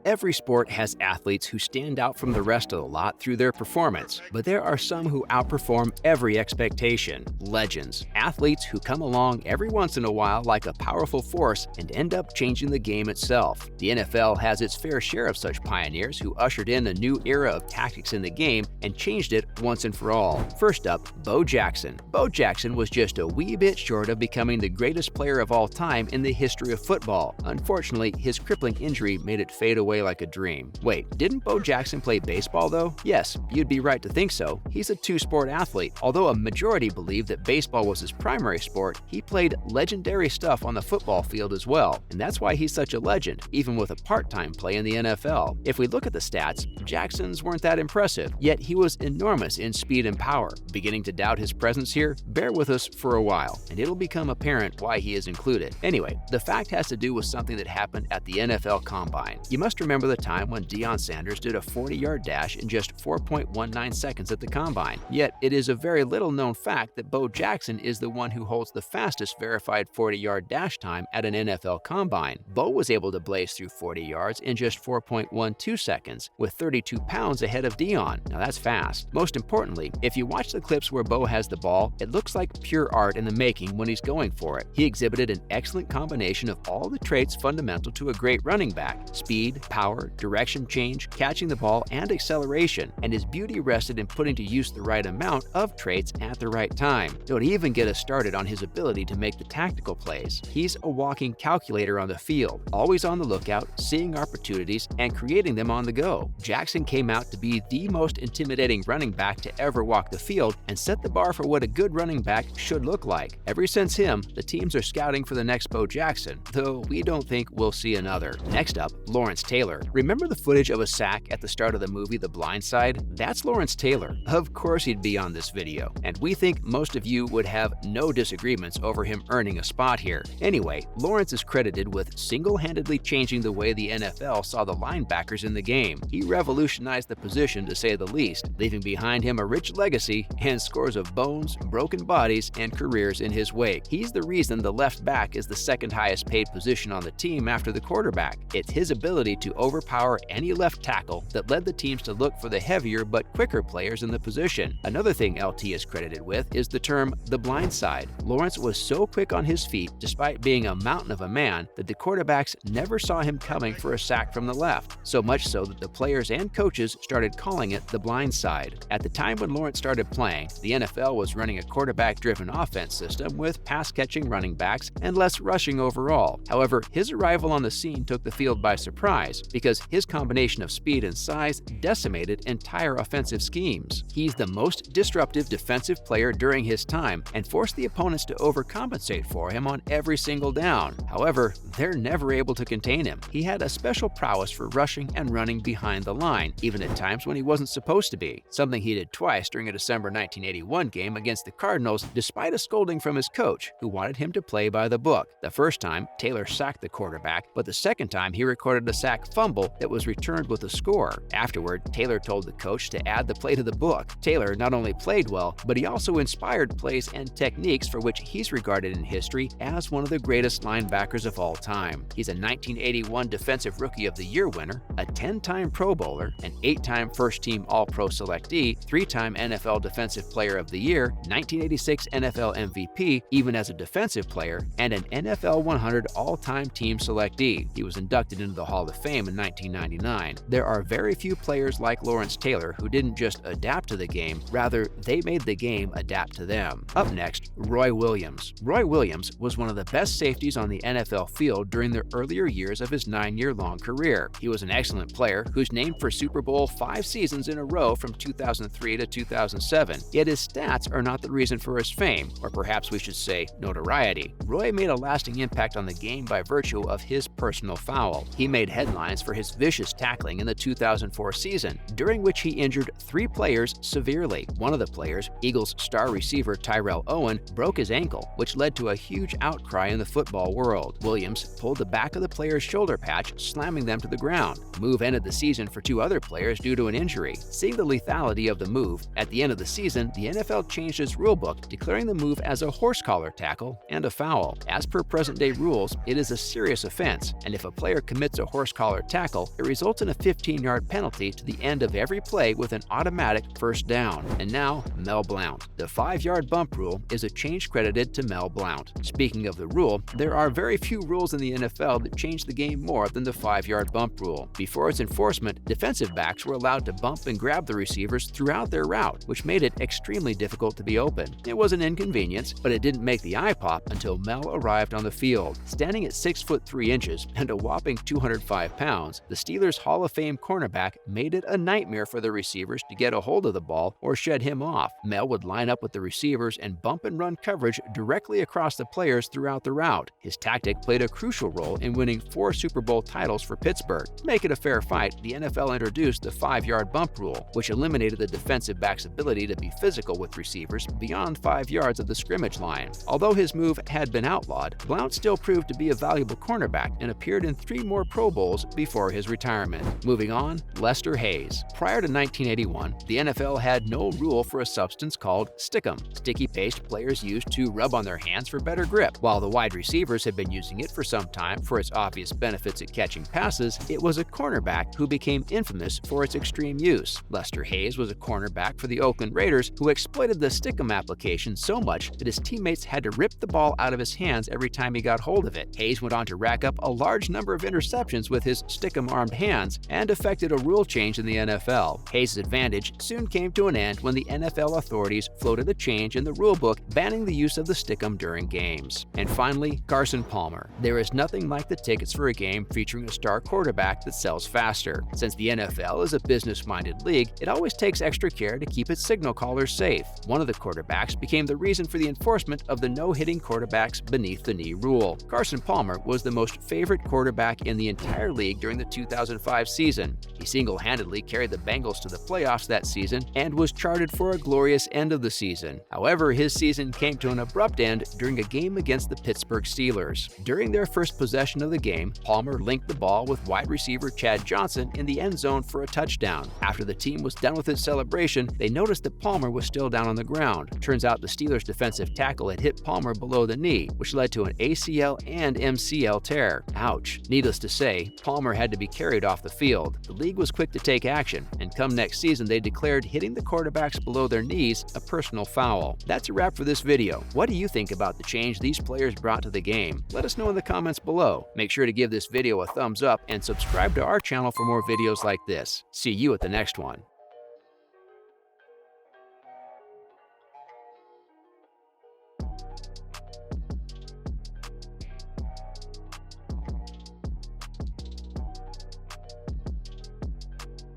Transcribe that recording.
Every sport has athletes who stand out from the rest of the lot through their performance, but there are some who outperform every expectation. Legends, athletes who come along every once in a while like a powerful force and end up changing the game itself. The NFL has its fair share of such pioneers who ushered in a new era of tactics in the game and changed it once and for all. First up, Bo Jackson. Bo Jackson was just a wee bit short of becoming the greatest player of all time in the history of football. Unfortunately, his crippling injury made it fade away like a dream. Wait, didn't Bo Jackson play baseball though? Yes, you'd be right to think so. He's a two-sport athlete. Although a majority believe that baseball was his primary sport, he played legendary stuff on the football field as well, and that's why he's such a legend, even with a part-time play in the NFL. If we look at the stats, Jackson's weren't that impressive, yet he was enormous in speed and power. Beginning to doubt his presence here? Bear with us for a while, and it'll become apparent why he is included. Anyway, the fact has to do with something that happened at the NFL Combine. You must remember the time when Deion Sanders did a 40-yard dash in just 4.19 seconds at the Combine. Yet, it is a very little-known fact that Bo Jackson is the one who holds the fastest verified 40-yard dash time at an NFL Combine. Bo was able to blaze through 40 yards in just 4.12 seconds, with 32 pounds ahead of Deion. Now that's fast. Most importantly, if you watch the clips where Bo has the ball, it looks like pure art in the making when he's going for it. He exhibited an excellent combination of all the traits fundamental to a great running back: speed, power, direction change, catching the ball, and acceleration, and his beauty rested in putting to use the right amount of traits at the right time. Don't even get us started on his ability to make the tactical plays. He's a walking calculator on the field, always on the lookout, seeing opportunities, and creating them on the go. Jackson came out to be the most intimidating running back to ever walk the field and set the bar for what a good running back should look like. Ever since him, the teams are scouting for the next Bo Jackson, though we don't think we'll see another. Next up, Lawrence Taylor. Remember the footage of a sack at the start of the movie The Blind Side? That's Lawrence Taylor. Of course he'd be on this video, and we think most of you would have no disagreements over him earning a spot here. Anyway, Lawrence is credited with single-handedly changing the way the NFL saw the linebackers in the game. He revolutionized the position, to say the least, leaving behind him a rich legacy and scores of bones, broken bodies, and careers in his wake. He's the reason the left back is the second highest paid position on the team after the quarterback. It's his ability to overpower any left tackle that led the teams to look for the heavier but quicker players in the position. Another thing LT is credited with is the term the blind side. Lawrence was so quick on his feet, despite being a mountain of a man, that the quarterbacks never saw him coming for a sack from the left, so much so that the players and coaches started calling it the blind side. At the time when Lawrence started playing, the NFL was running a quarterback-driven offense system with pass-catching running backs and less rushing overall. However, his arrival on the scene took the field by surprise because his combination of speed and size decimated entire offensive schemes. He's the most disruptive defensive player during his time and forced the opponents to overcompensate for him on every single down. However, they're never able to contain him. He had a special prowess for rushing and running behind the line, even at times when he wasn't supposed to be, something he did twice during a December 1981 game against the Cardinals, despite a scolding from his coach, who wanted him to play by the book. The first time, Taylor sacked the quarterback, but the second time he recorded a sack fumble that was returned with a score. Afterward, Taylor told the coach to add the play to the book. Taylor not only played well, but he also inspired plays and techniques for which he's regarded in history as one of the greatest linebackers of all time. He's a 1981 Defensive Rookie of the Year winner, a 10-time Pro Bowler, an 8-time First-Team All-Pro selectee, 3-time NFL Defensive Player of the Year, 1986 NFL MVP, even as a defensive player, and an NFL 100 All-Time Team selectee. He was inducted into the Hall of Fame in 1999. There are very few players like Lawrence Taylor who didn't just adapt to the game, rather, they made the game adapt to them. Up next, Roy Williams. Roy Williams was one of the best safeties on the NFL field during the earlier years of his 9-year-long career. He was an excellent player who's named for Super Bowl 5 seasons in a row from 2003 to 2007, yet his stats are not the reason for his fame, or perhaps we should say notoriety. Roy made a lasting impact on the game by virtue of his personal foul. He made headlines for his vicious tackling in the 2004 season, during which he injured 3 players severely. One of the players, Eagles star receiver Tyrell Owen, broke his ankle, which led to a huge outcry in the football world. Williams pulled the back of the player's shoulder patch, slamming them to the ground. The move ended the season for 2 other players due to an injury. Seeing the lethality of the move, at the end of the season, the NFL changed its rulebook, declaring the move as a horse collar tackle and a foul. As per present-day rules, it is a serious offense, and if a player commits a horse collar collar tackle, it results in a 15-yard penalty to the end of every play with an automatic first down. And now, Mel Blount. The 5-yard bump rule is a change credited to Mel Blount. Speaking of the rule, there are very few rules in the NFL that change the game more than the 5-yard bump rule. Before its enforcement, defensive backs were allowed to bump and grab the receivers throughout their route, which made it extremely difficult to be open. It was an inconvenience, but it didn't make the eye pop until Mel arrived on the field. Standing at 6 foot 3 inches and a whopping 205 pounds, the Steelers' Hall of Fame cornerback made it a nightmare for the receivers to get a hold of the ball or shed him off. Mel would line up with the receivers and bump and run coverage directly across the players throughout the route. His tactic played a crucial role in winning 4 Super Bowl titles for Pittsburgh. To make it a fair fight, the NFL introduced the 5-yard bump rule, which eliminated the defensive back's ability to be physical with receivers beyond 5 yards of the scrimmage line. Although his move had been outlawed, Blount still proved to be a valuable cornerback and appeared in 3 more Pro Bowls before his retirement. Moving on, Lester Hayes. Prior to 1981, the NFL had no rule for a substance called stickum, sticky paste players used to rub on their hands for better grip. While the wide receivers had been using it for some time for its obvious benefits at catching passes, it was a cornerback who became infamous for its extreme use. Lester Hayes was a cornerback for the Oakland Raiders who exploited the stickum application so much that his teammates had to rip the ball out of his hands every time he got hold of it. Hayes went on to rack up a large number of interceptions with his stickum-armed hands and effected a rule change in the NFL. Hayes' advantage soon came to an end when the NFL authorities floated a change in the rulebook banning the use of the stickum during games. And finally, Carson Palmer. There is nothing like the tickets for a game featuring a star quarterback that sells faster. Since the NFL is a business-minded league, it always takes extra care to keep its signal callers safe. One of the quarterbacks became the reason for the enforcement of the no-hitting quarterbacks beneath the knee rule. Carson Palmer was the most favorite quarterback in the entire league during the 2005 season. He single-handedly carried the Bengals to the playoffs that season and was charted for a glorious end of the season. However, his season came to an abrupt end during a game against the Pittsburgh Steelers. During their first possession of the game, Palmer linked the ball with wide receiver Chad Johnson in the end zone for a touchdown. After the team was done with its celebration, they noticed that Palmer was still down on the ground. Turns out the Steelers' defensive tackle had hit Palmer below the knee, which led to an ACL and MCL tear. Ouch. Needless to say, Palmer had to be carried off the field. The league was quick to take action, and come next season they declared hitting the quarterbacks below their knees a personal foul. That's a wrap for this video. What do you think about the change these players brought to the game? Let us know in the comments below. Make sure to give this video a thumbs up and subscribe to our channel for more videos like this. See you at the next one.